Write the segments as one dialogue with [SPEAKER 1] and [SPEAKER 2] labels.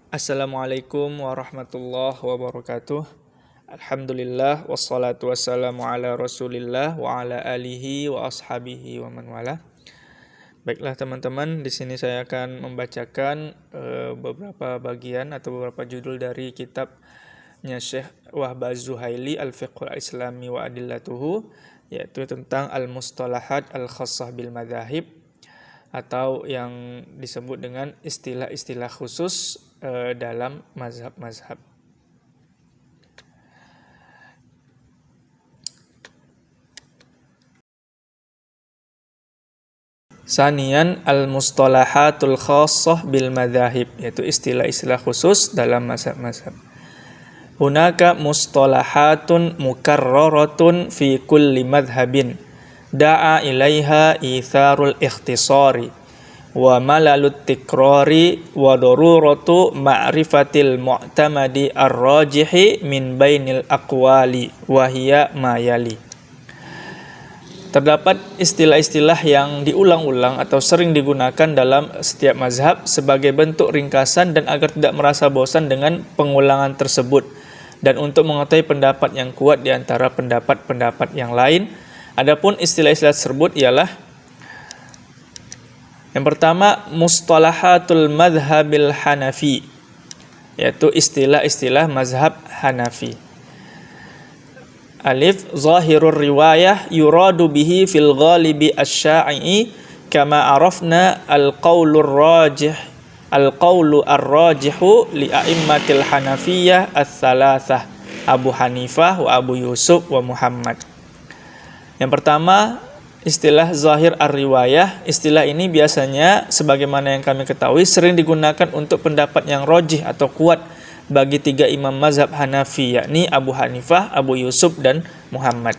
[SPEAKER 1] Assalamualaikum warahmatullahi wabarakatuh. Alhamdulillah wassalatu wassalamu ala Rasulillah wa ala alihi wa ashabihi wa man wala. Baiklah teman-teman, di sini saya akan membacakan beberapa bagian atau beberapa judul dari kitabnya Syekh Wahbah Az-Zuhaili Al-Fiqhul Islami wa Adillatuhu, yaitu tentang Al-Mustalahat Al-Khassah bil Madzahib, atau yang disebut dengan istilah-istilah khusus dalam mazhab-mazhab. Sanian al-mustalahatul khassah bil madzahib, yaitu istilah-istilah khusus dalam mazhab-mazhab. Hunaka mustalahatun mukarraratun fi kulli madhhabin da'a ilaiha itharul ikhtisari wa malalut tikrari wa daruratu ma'rifatil mu'tamadi ar-rajihi min bainil aqwali wa hiya ma yali. Terdapat istilah-istilah yang diulang-ulang atau sering digunakan dalam setiap mazhab sebagai bentuk ringkasan dan agar tidak merasa bosan dengan pengulangan tersebut, dan untuk mengetahui pendapat yang kuat di antara pendapat-pendapat yang lain. Adapun istilah-istilah tersebut ialah: yang pertama, mustalahatul madhabil Hanafi, yaitu istilah-istilah mazhab Hanafi. Alif, zahirur riwayah yuradu bihi fil ghalibi asy-sya'i'i kama arafna al-qaulur rajih al-qaulu ar-rajihu li a'immatil Hanafiyah ats-tsalatsah Abu Hanifah wa Abu Yusuf wa Muhammad. Yang pertama, istilah zahir ar-riwayah. Istilah ini biasanya, sebagaimana yang kami ketahui, sering digunakan untuk pendapat yang rajih atau kuat bagi tiga imam mazhab Hanafi, yakni Abu Hanifah, Abu Yusuf, dan Muhammad.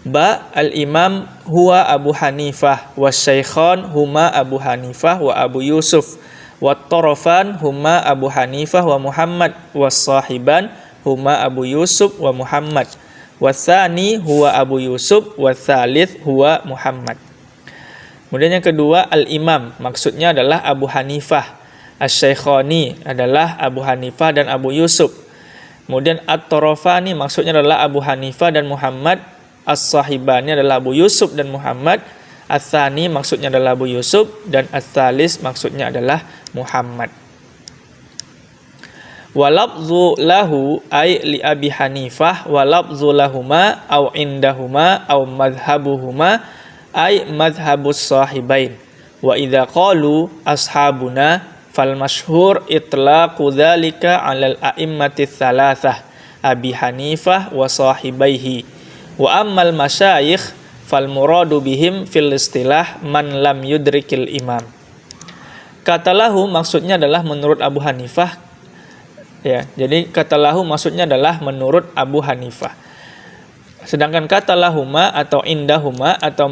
[SPEAKER 1] Ba, al-imam huwa Abu Hanifah, wasyaikhan huma Abu Hanifah wa Abu Yusuf, wat-tarafan huma Abu Hanifah wa Muhammad, was-sahiban huma Abu Yusuf wa Muhammad, watsani huwa Abu Yusuf, watsalits huwa Muhammad. Kemudian yang kedua, al-imam, maksudnya adalah Abu Hanifah. Asy-syaikhani adalah Abu Hanifah dan Abu Yusuf. Kemudian at-tarafani maksudnya adalah Abu Hanifah dan Muhammad. As-sahibani adalah Abu Yusuf dan Muhammad. Ats-tsani maksudnya adalah Abu Yusuf, dan ats-tsalits maksudnya adalah Muhammad. Walabzu lahu ay li Abi Hanifah, walabzu lahuma au indahuma au madhabuhuma ay madhabus sahibain. Wa idza qalu ashabuna fal masyhur itlaqu dzalika 'alal a'immati tsalatsah Abi Hanifah wa sahibaihi. Wa ammal masyayikh fal muradu bihim fil istilah man lam yudrikil imam. Kata lahu maksudnya adalah menurut Abu Hanifah. Ya, jadi kata lahu maksudnya adalah menurut Abu Hanifah. Sedangkan kata lahuma atau indahuma atau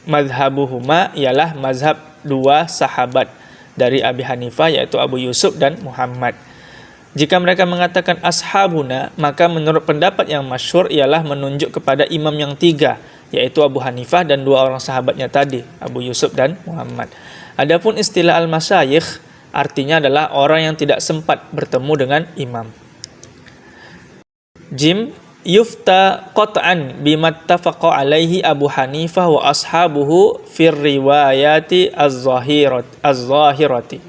[SPEAKER 1] mazhabuhuma ialah mazhab dua sahabat dari Abi Hanifah, yaitu Abu Yusuf dan Muhammad. Jika mereka mengatakan ashabuna, maka menurut pendapat yang masyhur ialah menunjuk kepada imam yang tiga, yaitu Abu Hanifah dan dua orang sahabatnya tadi, Abu Yusuf dan Muhammad. Adapun istilah al-masyayikh artinya adalah orang yang tidak sempat bertemu dengan imam. Jim, yufta qat'an bimattafaqa alaihi Abu Hanifah wa ashabuhu fir riwayati az-zahirati.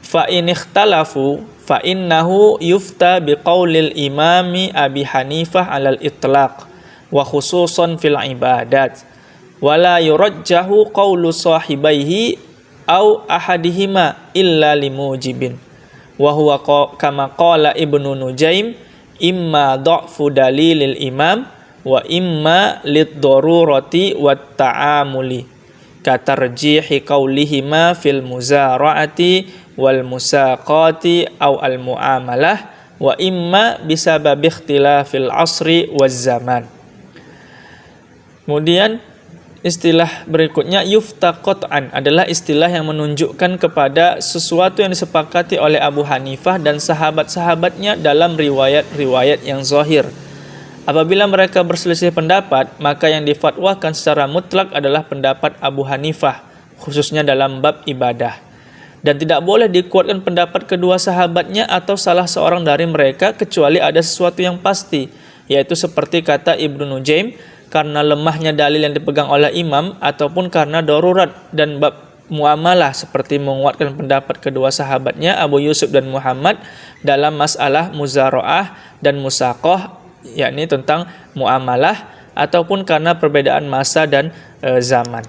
[SPEAKER 1] Fa in ikhtalafu fa innahu yufta biqaulil imami Abi Hanifah alal itlaq wa khususan fil ibadat. Wala yurajjahu qaulu sahibaihi au ahadihima illa limujibin wa huwa kama qala Ibnu Nujaim imma dha'fu dalilil imam wa imma lid-darurati wat ta'amuli katarjihi qaulihima fil muzara'ati wal musaqati au al muamalah wa imma bisabab ikhtilafil asri waz zaman. Kemudian istilah berikutnya, yufta qat'an, adalah istilah yang menunjukkan kepada sesuatu yang disepakati oleh Abu Hanifah dan sahabat-sahabatnya dalam riwayat-riwayat yang zahir. Apabila mereka berselisih pendapat, maka yang difatwakan secara mutlak adalah pendapat Abu Hanifah, khususnya dalam bab ibadah. Dan tidak boleh dikuatkan pendapat kedua sahabatnya atau salah seorang dari mereka kecuali ada sesuatu yang pasti, yaitu seperti kata Ibnu Nujaim, karena lemahnya dalil yang dipegang oleh imam ataupun karena darurat. Dan bab muamalah seperti menguatkan pendapat kedua sahabatnya Abu Yusuf dan Muhammad dalam masalah muzara'ah dan musaqah, yakni tentang muamalah, ataupun karena perbedaan masa dan zaman.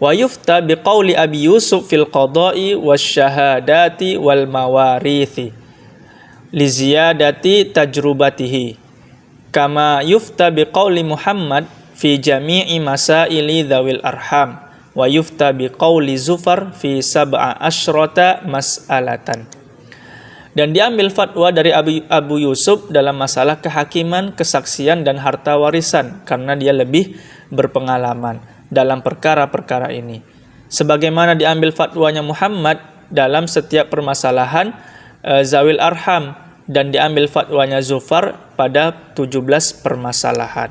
[SPEAKER 1] Wa yufta biqauli Abi Yusuf fil qada'i wasyahadati wal mawarithi li ziyadati tajrubatihi kama yufta biqauli Muhammad fi jami'i masaili dzawil arham wa yufta biqauli Zufar fi sab'a asyrata mas'alatan. Dan diambil fatwa dari Abu Yusuf dalam masalah kehakiman, kesaksian dan harta warisan karena dia lebih berpengalaman dalam perkara-perkara ini. Sebagaimana diambil fatwanya Muhammad dalam setiap permasalahan zawil arham, dan diambil fatwanya Zufar pada 17 permasalahan.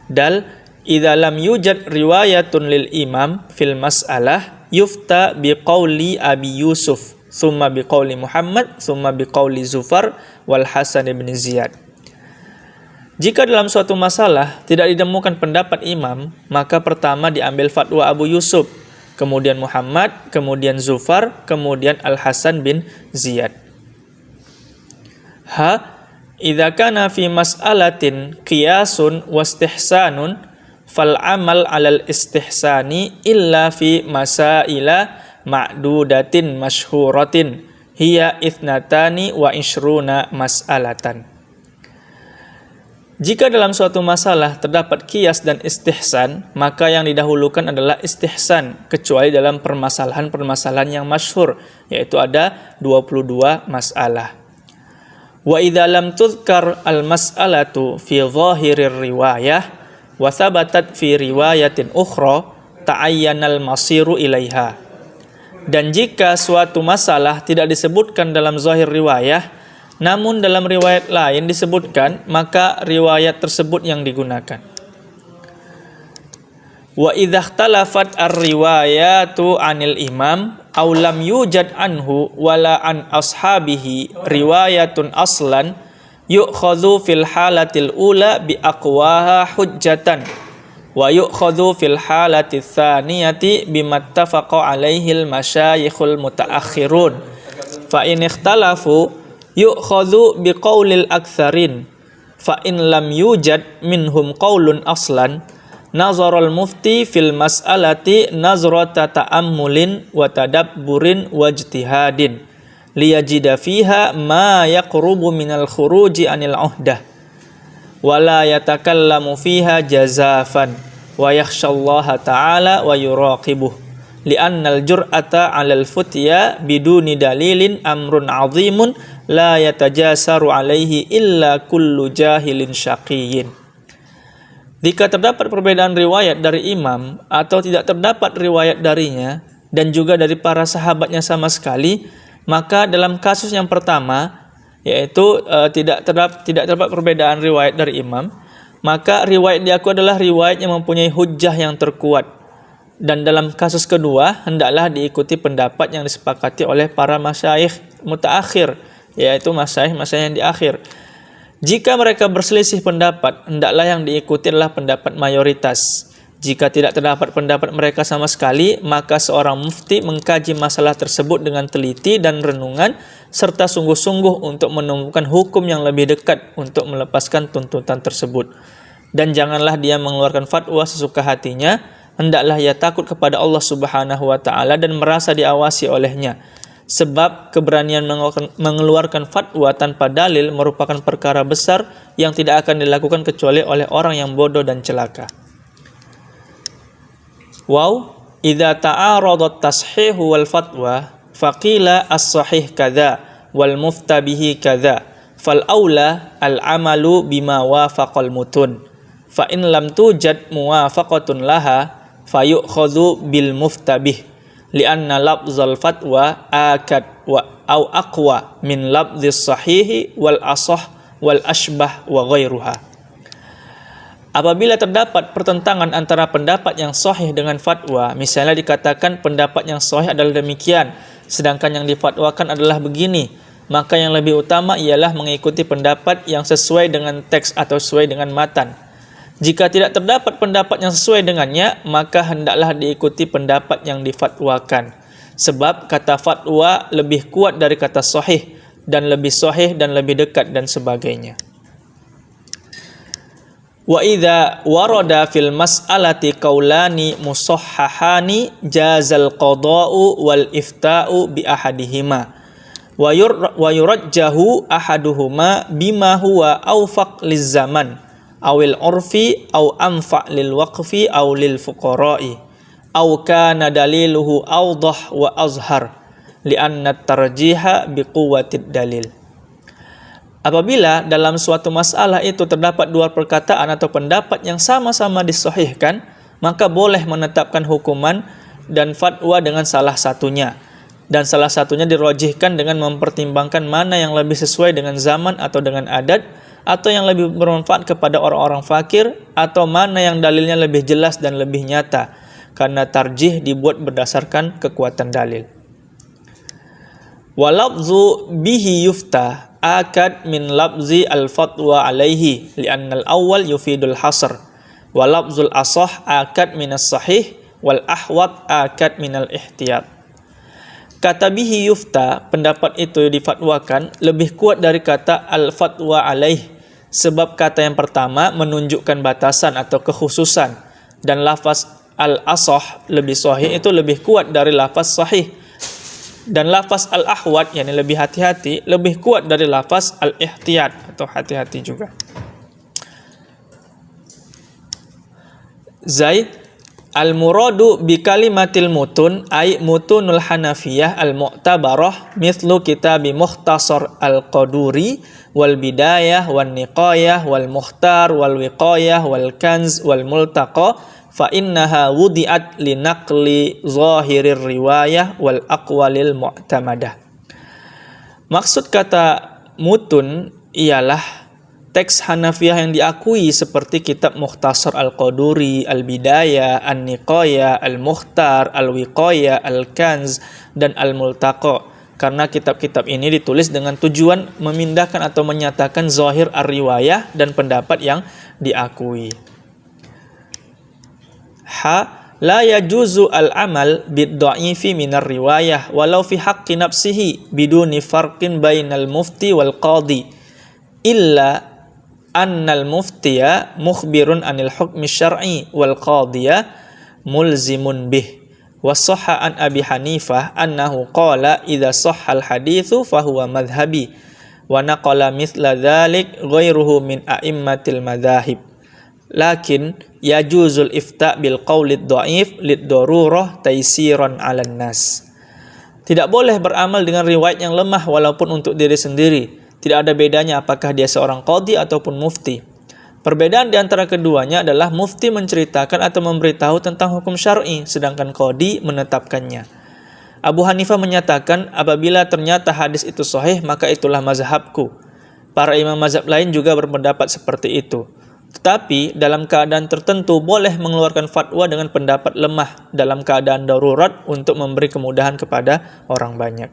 [SPEAKER 1] Dal idza lam yujad riwayatun lil imam fil mas'alah yufta biqauli Abi Yusuf thumma biqauli Muhammad thumma biqauli Zufar wal Hasan bin Ziyad. Jika dalam suatu masalah tidak ditemukan pendapat imam, maka pertama diambil fatwa Abu Yusuf, kemudian Muhammad, kemudian Zufar, kemudian Al-Hasan bin Ziyad. Idza kana fi mas'alatin qiyasun wastihsanun fal amal 'alal istihsani illa fi masaila ma'dudatin masyhuratin hiya ithnatani wa ishruna mas'alatan. Jika dalam suatu masalah terdapat qiyas dan istihsan, maka yang didahulukan adalah istihsan, kecuali dalam permasalahan-permasalahan yang masyhur, yaitu ada 22 masalah. Wa idza lam tuzkar al-mas'alatu fi zahirir riwayah wa thabatat fi riwayatin ukhra ta'ayyanal masiru ilaiha. Dan jika suatu masalah tidak disebutkan dalam zahir riwayah, namun dalam riwayat lain disebutkan, maka riwayat tersebut yang digunakan. Wa idza ikhtalafat ar-riwayatu 'anil imam aw lam yujad anhu wala an ashabihi riwayatun aslan yu'khadhu fil halatil ula bi aqwaha hujjatan wa yu'khadhu fil halatil tsaniyati bimattafaqa 'alaihi al-masyayikhul mutaakhirun fa in ikhtalafu yu'khadhu biqaulil aktsarin fa in lam yujad minhum qaulun aslan nazaral mufti fil mas'alati nazrata ta'ammulin wa tadabburin wa ijtihadin liyajida fiha ma yaqrubu minal khuruji anil uhdah wa la yatakallamu fiha jazafan wa yakhshallaha ta'ala wa yuraqibuh li'annal jur'ata 'alal futya biduni dalilin amrun 'azimun la yatajasaru alaihi illa kullu jahilin syaqiyyin. Jika terdapat perbedaan riwayat dari imam atau tidak terdapat riwayat darinya dan juga dari para sahabatnya sama sekali, maka dalam kasus yang pertama, yaitu tidak terdapat perbedaan riwayat dari imam, maka riwayat diakui adalah riwayat yang mempunyai hujjah yang terkuat. Dan dalam kasus kedua, hendaklah diikuti pendapat yang disepakati oleh para masyayikh mutaakhir, yaitu masyayikh yang di akhir. Jika mereka berselisih pendapat, hendaklah yang diikuti adalah pendapat mayoritas. Jika tidak terdapat pendapat mereka sama sekali, maka seorang mufti mengkaji masalah tersebut dengan teliti dan renungan, serta sungguh-sungguh untuk menemukan hukum yang lebih dekat untuk melepaskan tuntutan tersebut. Dan janganlah dia mengeluarkan fatwa sesuka hatinya, hendaklah ia takut kepada Allah Subhanahu wa Ta'ala dan merasa diawasi olehnya. Sebab keberanian mengeluarkan fatwa tanpa dalil merupakan perkara besar yang tidak akan dilakukan kecuali oleh orang yang bodoh dan celaka. Idza ta'aradat tashihu wal fatwa faqila as-sahih kadza wal muftabihi kadza fal aula al-amalu bima wafaqal mutun fa in lam tujad muwafaqatun laha fayu'khadhu bil muftabih lianna lafzal fatwa akad wa au aqwa min lafzis sahihi wal asah wal ashbah wa ghairuha. Apabila terdapat pertentangan antara pendapat yang sahih dengan fatwa, misalnya dikatakan pendapat yang sahih adalah demikian, sedangkan yang difatwakan adalah begini, maka yang lebih utama ialah mengikuti pendapat yang sesuai dengan teks atau sesuai dengan matan. Jika tidak terdapat pendapat yang sesuai dengannya, maka hendaklah diikuti pendapat yang difatwakan. Sebab kata fatwa lebih kuat dari kata sahih, dan lebih sahih dan lebih dekat dan sebagainya. Wa idza warada fil mas'alati qaulani musahhahani jazal qada'u wal ifta'u bi ahadihima wa yurajjahu ahaduhuma bima huwa awfaq liz zaman awil urfi aw anfa' lil waqfi aw lil fuqara'i aw kana daliluhu awdah wa azhar li'anna tarjiha bi quwwatid dalil. Apabila dalam suatu masalah itu terdapat dua perkataan atau pendapat yang sama-sama disahihkan, maka boleh menetapkan hukuman dan fatwa dengan salah satunya. Dan salah satunya dirajihkan dengan mempertimbangkan mana yang lebih sesuai dengan zaman atau dengan adat, atau yang lebih bermanfaat kepada orang-orang fakir, atau mana yang dalilnya lebih jelas dan lebih nyata, karena tarjih dibuat berdasarkan kekuatan dalil. Walabzu bihi yufta akad min labzi al-fatwa alaihi li'anna al-awwal yufidul hasr wa labzul asah akad min as-sahih wal ahwat akad min al-ihtiyat. Kata bihi yufta, pendapat itu difatwakan, lebih kuat dari kata al-fatwa alaih, sebab kata yang pertama menunjukkan batasan atau kekhususan, dan lafaz al-asah lebih sahih itu lebih kuat dari lafaz sahih. Dan lafaz al-ahwat, yakni lebih hati-hati, lebih kuat dari lafaz al-ihtiyat atau hati-hati juga. Zaid al-muradu bi kalimatil mutun ay mutunul hanafiyah al-mu'tabarah mithlu kitabi mukhtasar al-qaduri wal bidayah wal niqayah wal mukhtar wal wiqayah wal kanz wal multaqa fa innaha wudi'at li naqli zahirir riwayah wal aqwalil mu'tamadah. Maksud kata mutun ialah teks Hanafiyah yang diakui seperti kitab Mukhtasar Al-Qaduri, Al-Bidayah, An-Niqayah, Al-Mukhtar, Al-Wiqayah, Al-Kanz, dan Al-Multaqa. Karena kitab-kitab ini ditulis dengan tujuan memindahkan atau menyatakan zahir ar-riwayah dan pendapat yang diakui. La yajuzu al-amal bid-dha'ifi minar riwayah walau fi haqqi nafsihi biduni farqin bainal mufti wal qadi illa annal muftiya mukhbirun anil hukmi syar'i wal qadiya mulzimun bih. Wa sahha an Abi Hanifah annahu qala idza sahhal haditsu fahuwa madhhabi wa naqala mithla dzalik ghairuhu min a'immatil madzahib. Lakin yajuzul ifta' bil qawlid dha'if lid darurah taysiran 'alan nas. Tidak boleh beramal dengan riwayat yang lemah walaupun untuk diri sendiri. Tidak ada bedanya apakah dia seorang qadhi ataupun mufti. Perbedaan di antara keduanya adalah mufti menceritakan atau memberitahu tentang hukum syar'i, sedangkan qadhi menetapkannya. Abu Hanifah menyatakan apabila ternyata hadis itu sahih maka itulah mazhabku. Para imam mazhab lain juga berpendapat seperti itu. Tetapi dalam keadaan tertentu boleh mengeluarkan fatwa dengan pendapat lemah dalam keadaan darurat untuk memberi kemudahan kepada orang banyak.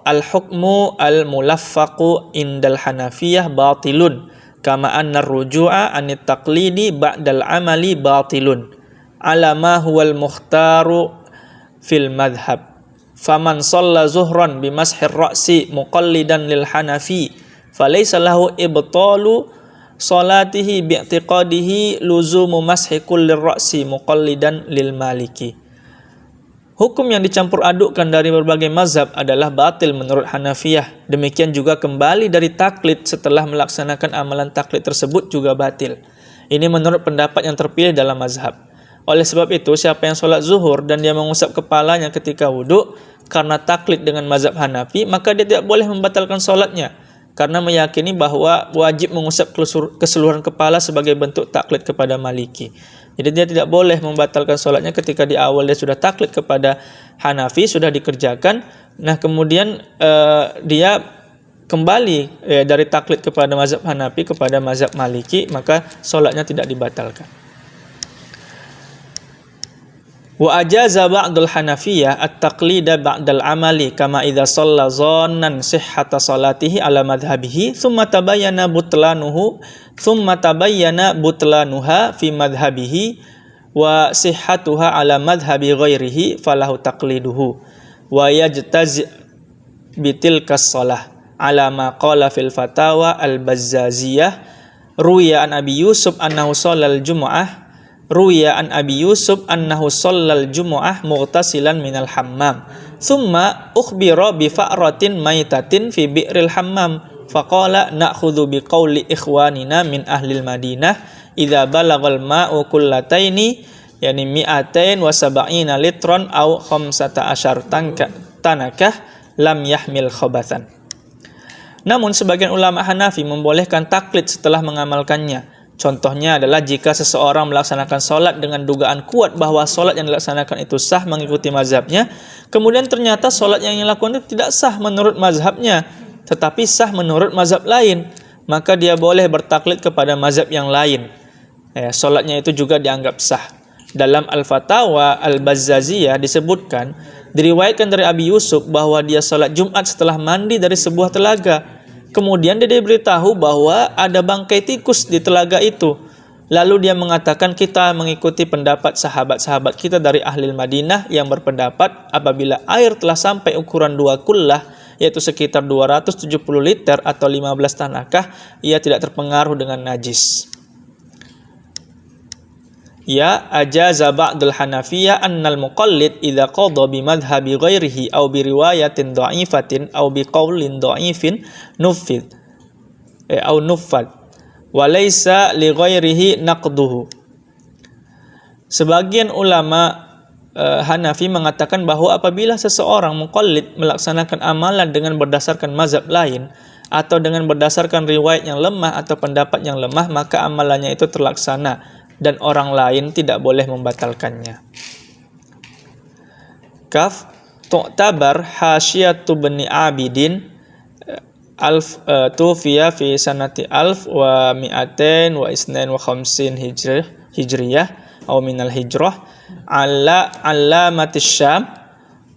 [SPEAKER 1] Al-hukmu al-mulaffaqu indal hanafiyah batilun kama anna ar-ruju'a anit taqlidi ba'dal amali batilun ala ma huwal mukhtaru fil madhab. Faman shalla zuhran bimashir ra'si muqallidan lil hanafi falaysa lahu ibtalu salatihi bi'tiqadihi luzumu mashi kullir ra'si muqallidan lil maliki. Hukum yang dicampur adukkan dari berbagai mazhab adalah batil menurut Hanafiyah. Demikian juga kembali dari taklid setelah melaksanakan amalan taklid tersebut juga batil. Ini menurut pendapat yang terpilih dalam mazhab. Oleh sebab itu, siapa yang sholat zuhur dan dia mengusap kepalanya ketika wudhu karena taklid dengan mazhab Hanafi, maka dia tidak boleh membatalkan sholatnya, karena meyakini bahwa wajib mengusap keseluruhan kepala sebagai bentuk taklid kepada Maliki. Jadi dia tidak boleh membatalkan sholatnya ketika di awal dia sudah taklid kepada Hanafi, sudah dikerjakan. Nah kemudian dia kembali dari taklid kepada mazhab Hanafi kepada mazhab Maliki, maka solatnya tidak dibatalkan. Wa ajaza ba'dul Hanafiyah at-taqlida ba'dal amali kama idza shalla dhannan sihhata salatihi ala madhhabihi thumma tabayyana butlanuha fi madhhabihi wa sihhatuha ala madhhabi ghairihi falahu taqliduhu wa yajtaz bitilka shalah ala ma qala fil fatawa al-Bazzaziyah ruya an Abi Yusuf annahu shallal jumu'ah mughtasilan minal hammam thumma ukhbira bi fa'ratin maitatin fi bi'ril hammam faqala na'khudhu bi qawli ikhwanina min ahlil Madinah idza balagal ma'u kullataini yani mi'atain wa sab'ina litran aw 15 tanakah lam yahmil khabathan. Namun sebagian ulama Hanafi membolehkan taklid setelah mengamalkannya. Contohnya adalah jika seseorang melaksanakan sholat dengan dugaan kuat bahwa sholat yang dilaksanakan itu sah mengikuti mazhabnya, kemudian ternyata sholat yang dilakukan itu tidak sah menurut mazhabnya, tetapi sah menurut mazhab lain, maka dia boleh bertaklid kepada mazhab yang lain. Sholatnya itu juga dianggap sah. Dalam Al-Fatawa Al-Bazzaziyah disebutkan, diriwayatkan dari Abi Yusuf bahwa dia sholat Jumat setelah mandi dari sebuah telaga. Kemudian dia diberitahu bahwa ada bangkai tikus di telaga itu. Lalu dia mengatakan, kita mengikuti pendapat sahabat-sahabat kita dari ahli Madinah yang berpendapat apabila air telah sampai ukuran 2 kullah, yaitu sekitar 270 liter atau 15 tanakah, ia tidak terpengaruh dengan najis. Ya ajaza ba'dul Hanafiyah annal muqallid idza qada bi madhhabi ghairihi aw bi riwayatin dha'ifatin aw bi qaulin dha'ifin nuffid wa laysa li ghairihi naqduhu. Sebagian ulama Hanafi mengatakan bahwa apabila seseorang muqallid melaksanakan amalan dengan berdasarkan mazhab lain atau dengan berdasarkan riwayat yang lemah atau pendapat yang lemah, maka amalannya itu terlaksana dan orang lain tidak boleh membatalkannya. Kaf tu'tabar hasyiyatu bani Abidin tufiya fi sanati 1252 hijriyah atau minal hijrah ala alamatis Syam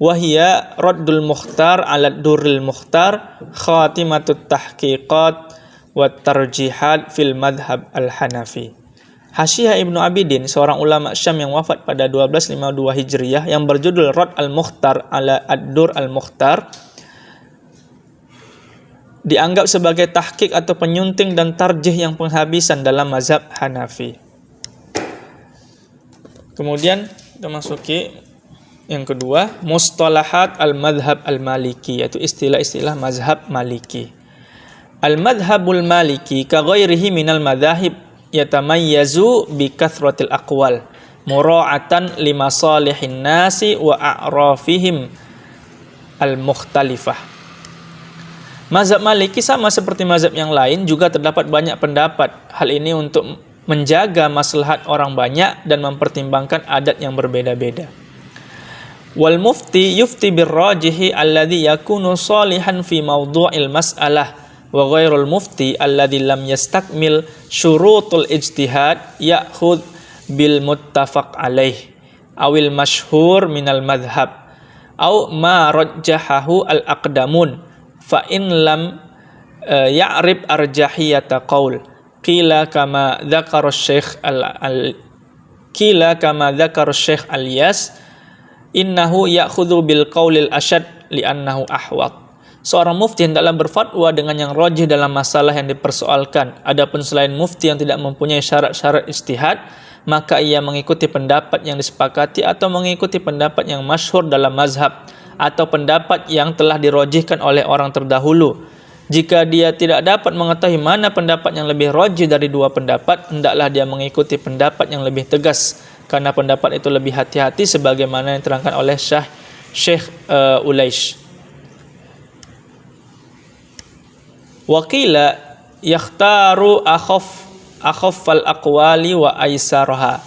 [SPEAKER 1] wa hiya raddul mukhtar ala durril mukhtar khatimatut tahqiqat wa tarjihat fil madhab al-Hanafi. Hasyiyah Ibnu Abidin, seorang ulama Syam yang wafat pada 1252 Hijriyah yang berjudul Rad al-Mukhtar ala ad-Dur al-Mukhtar, dianggap sebagai tahqiq atau penyunting dan tarjih yang penghabisan dalam mazhab Hanafi. Kemudian kita masuki yang kedua, mustalahat al-madhhab al-maliki, yaitu istilah-istilah mazhab maliki. Al-madhhabul maliki ka ghairihi minal madhahib yatamayyazu bi kathratil aqwal mura'atan limasalihin nasi wa a'rafihim al-mukhtalifah. Mazhab Maliki sama seperti mazhab yang lain juga terdapat banyak pendapat. Hal ini untuk menjaga maslahat orang banyak dan mempertimbangkan adat yang berbeda-beda. Wal mufti yufti birrajihi alladhi yakunu salihan fi mawdu'il mas'alah wa ghairul mufti alladhi lam yastakmil syurutul ijtihad ya'khudh bil muttafaq alaih awil mashhur minal madhhab aw ma rajjahahu al aqdamun fa in lam ya'rib arjahiyata qaul qila kama dzakara syekh Al-Yas innahu ya'khudhu bil qaulil asyad li'annahu ahwat. Seorang mufti hendaklah berfatwa dengan yang rajih dalam masalah yang dipersoalkan. Adapun selain mufti yang tidak mempunyai syarat-syarat ijtihad, maka ia mengikuti pendapat yang disepakati atau mengikuti pendapat yang masyhur dalam mazhab atau pendapat yang telah dirajihkan oleh orang terdahulu. Jika dia tidak dapat mengetahui mana pendapat yang lebih rajih dari dua pendapat, hendaklah dia mengikuti pendapat yang lebih tegas, karena pendapat itu lebih hati-hati sebagaimana yang diterangkan oleh Syekh Ulaish. Waqila yakhtaru akhaffal aqwali wa aisaraha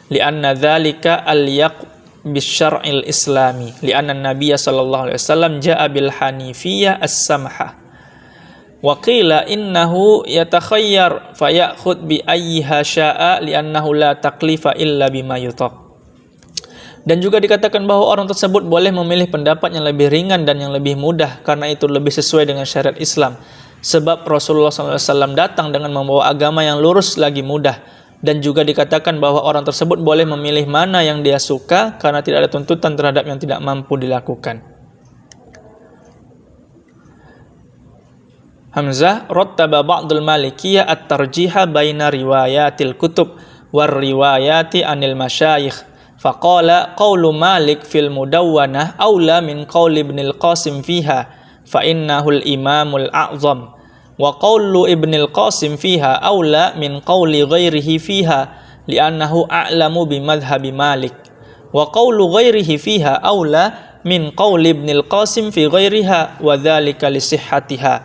[SPEAKER 1] lianna dzalika al-yaq bisyar'il islami lianna an-nabiy sallallahu alaihi wasallam jaa bil hanifiyah as-samha Wa qila innahu yatakhayyar fayakhud bi ayyiha syaa li'annahu la taklifa illa bima yutaq. Dan juga dikatakan bahwa orang tersebut boleh memilih pendapat yang lebih ringan dan yang lebih mudah karena itu lebih sesuai dengan syariat Islam. Sebab Rasulullah SAW datang dengan membawa agama yang lurus lagi mudah. Dan juga dikatakan bahwa orang tersebut boleh memilih mana yang dia suka karena tidak ada tuntutan terhadap yang tidak mampu dilakukan. Hamzah rattaba ba'dul malikiyah at-tarjiha baina riwayatil kutub war riwayati anil masyayikh. Faqala qawlu Malik fil mudawwanah aula min qawli Ibnil Qasim fiha fa innahul imamul a'zam wa qawlu Ibnil Qasim fiha aula min qawli ghairihi fiha li'annahu a'lamu bimadhhabi Malik wa qawlu ghairihi fiha aula min qawli Ibnil Qasim fi ghairiha wa dhalika li sihhatiha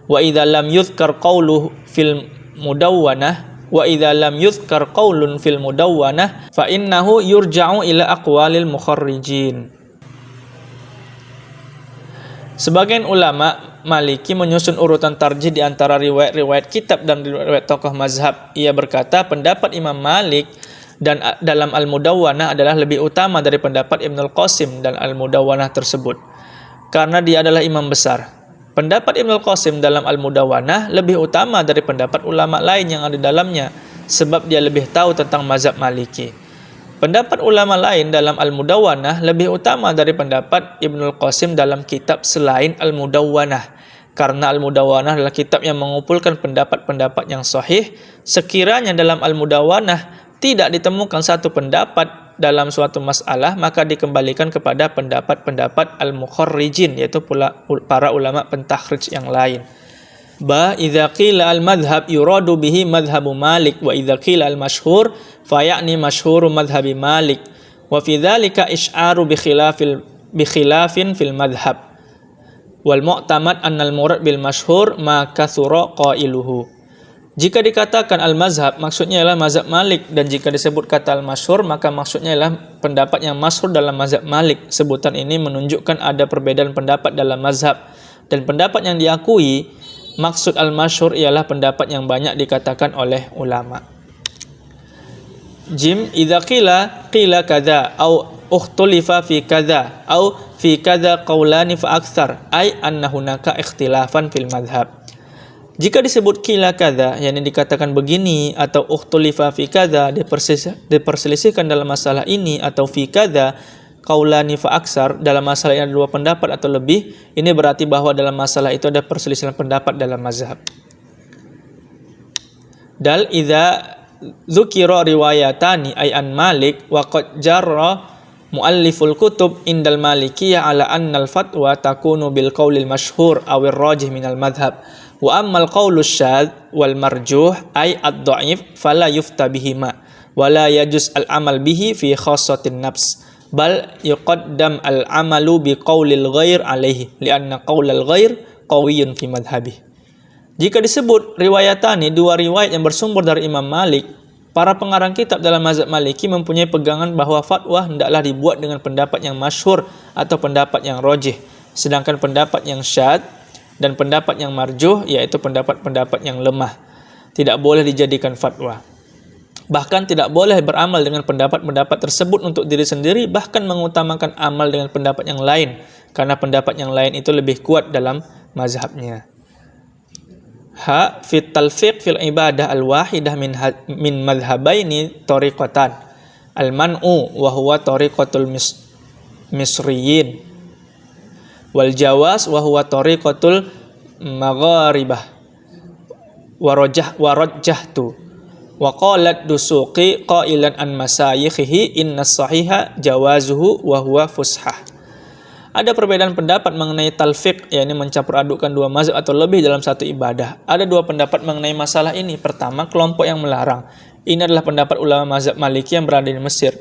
[SPEAKER 1] wa idza lam yuzkar qawluhu fil mudawwanah wa idza lam yuzkar qaulun fil mudawwanah fa innahu yurja'u ila aqwalil mukharrijin. Sebagian ulama Maliki menyusun urutan tarjih di antara riwayat-riwayat kitab dan riwayat tokoh mazhab. Ia berkata pendapat Imam Malik dan dalam Al-Mudawwanah adalah lebih utama dari pendapat Ibnul Qasim dan Al-Mudawwanah tersebut karena dia adalah imam besar. Pendapat Ibnul Qasim dalam Al-Mudawwanah lebih utama dari pendapat ulama lain yang ada di dalamnya sebab dia lebih tahu tentang mazhab Maliki. Pendapat ulama lain dalam Al-Mudawwanah lebih utama dari pendapat Ibnul Qasim dalam kitab selain Al-Mudawwanah karena Al-Mudawwanah adalah kitab yang mengumpulkan pendapat-pendapat yang sahih. Sekiranya dalam Al-Mudawwanah tidak ditemukan satu pendapat dalam suatu masalah, maka dikembalikan kepada pendapat-pendapat al-mukharrijin, yaitu para ulama pentakhrij yang lain. Ba idza qila al-madhhab yuradu bihi madhhabu Malik wa idza qila al-mashhur fa ya'ni mashhuru madhhabi Malik wa fi dzalika isy'aru bi khilafin fil madhhab wal mu'tamad anna al-murad bil mashhur ma kathura qailuhu. Jika dikatakan al-mazhab, maksudnya ialah mazhab Malik, dan jika disebut kata al-masyhur, maka maksudnya ialah pendapat yang masyhur dalam mazhab Malik. Sebutan ini menunjukkan ada perbedaan pendapat dalam mazhab, dan pendapat yang diakui maksud al-masyhur ialah pendapat yang banyak dikatakan oleh ulama. Jim, idza qila kadza au ukhtulifa fi kadza au fi kadza qaulani fa aktsar, ay anna hunaka ikhtilafan fil madhhab. Jika disebut kila kadza, yakni dikatakan begini, atau ukhtulifa fi kadza, diperselisihkan dalam masalah ini, atau fi kadza qaulani fa aksar, dalam masalah ini ada dua pendapat atau lebih, ini berarti bahwa dalam masalah itu ada perselisihan pendapat dalam mazhab. Dal idza dzukira riwayatani ay an Malik wa qad jarra mualliful kutub indal malikiyah ala anna al fatwa takunu bil qaulil masyhur aw ar rajih min al madhhab. Wa ammal qawlu syadz wal marjuh ay ad-dha'if fala yufta bihima wa la yajuz al-amal bihi fi khassatin nafs bal yuqaddam al-amalu bi qawlil ghair alaihi lianna qawlal ghair qawiyyun fi madhhabih. Jika disebut riwayatani, dua riwayat yang bersumber dari Imam Malik, para pengarang kitab dalam mazhab Maliki mempunyai pegangan bahwa fatwa hendaklah dibuat dengan pendapat yang masyhur atau pendapat yang rajih, sedangkan pendapat yang syadz dan pendapat yang marjuh, yaitu pendapat-pendapat yang lemah, tidak boleh dijadikan fatwa. Bahkan tidak boleh beramal dengan pendapat-pendapat tersebut untuk diri sendiri, bahkan mengutamakan amal dengan pendapat yang lain, karena pendapat yang lain itu lebih kuat dalam mazhabnya. Ha fit talfiq fil ibadah al-wahidah min madhhabaini tariqatan. Al-man'u wa huwa tariqatul misriyin wal jawaz wa huwa tariqatul magharibah wa rajjahtu wa qalat dusuqi qailan an masayikhihi inna sahiha jawazuhu wa huwa fushah. Ada perbedaan pendapat mengenai talfiq, yakni mencampur adukkan dua mazhab atau lebih dalam satu ibadah. Ada dua pendapat mengenai masalah ini. Pertama, kelompok yang melarang. Ini adalah pendapat ulama mazhab Maliki yang berada di Mesir.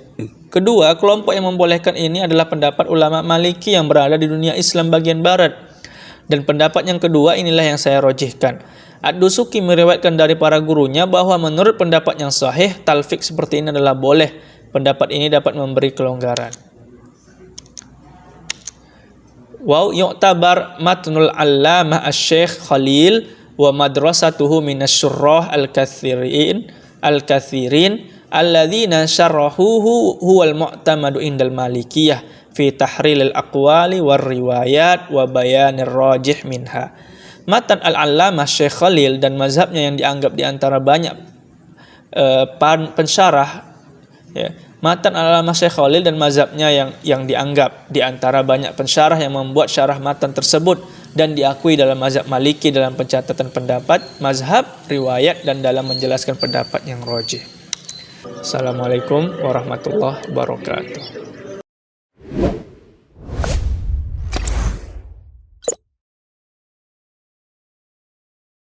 [SPEAKER 1] Kedua, kelompok yang membolehkan ini adalah pendapat ulama Maliki yang berada di dunia Islam bagian barat. Dan pendapat yang kedua inilah yang saya rojihkan. Ad-Dusuki meriwayatkan dari para gurunya bahwa menurut pendapat yang sahih, talfiq seperti ini adalah boleh. Pendapat ini dapat memberi kelonggaran. Wa yu'tabar matnul allamah asy-syekh Khalil wa madrasatuhu minasyurrah al-kathirin alladzina syarrahuhu huwal mu'tamadu indal malikiyah fi tahrilil aqwali war riwayat wa bayanir rajih minha. Matan al-allamah Syekh Khalil dan mazhabnya yang dianggap di antara banyak pensyarah, ya. Matan al-allamah Syekh Khalil dan mazhabnya yang dianggap di antara banyak pensyarah yang membuat syarah matan tersebut dan diakui dalam mazhab Maliki dalam pencatatan pendapat, mazhab, riwayat dan dalam menjelaskan pendapat yang rajih. Assalamualaikum warahmatullahi wabarakatuh.